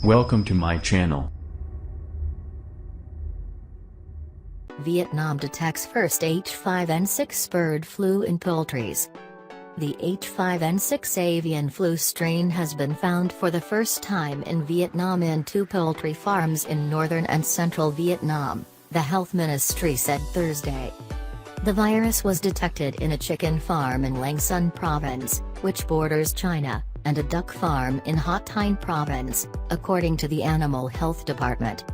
Welcome to my channel. Vietnam detects first H5N6 bird flu in poultries. The H5N6 avian flu strain has been found for the first time in Vietnam in 2 poultry farms in northern and central Vietnam, the health ministry said Thursday. The virus was detected in a chicken farm in Lang Son province, which borders China, and a duck farm in Ha Tinh province, according to the Animal Health Department.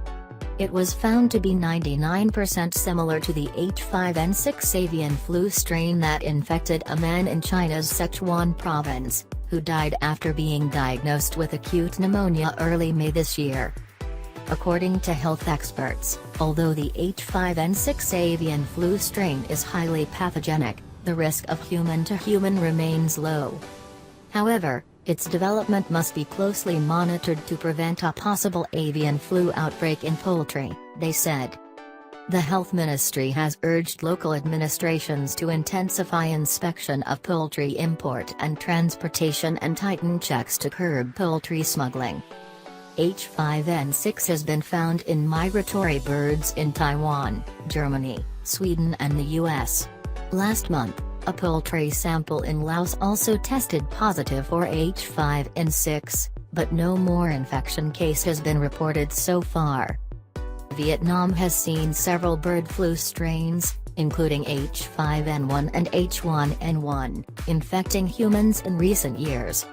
It was found to be 99% similar to the H5N6 avian flu strain that infected a man in China's Sichuan province, who died after being diagnosed with acute pneumonia early May this year. According to health experts, although the H5N6 avian flu strain is highly pathogenic, the risk of human-to-human remains low. However, its development must be closely monitored to prevent a possible avian flu outbreak in poultry, they said. The health ministry has urged local administrations to intensify inspection of poultry import and transportation and tighten checks to curb poultry smuggling. H5N6 has been found in migratory birds in Taiwan, Germany, Sweden and the US. Last month, a poultry sample in Laos also tested positive for H5N6, but no more infection case has been reported so far. Vietnam has seen several bird flu strains, including H5N1 and H1N1, infecting humans in recent years.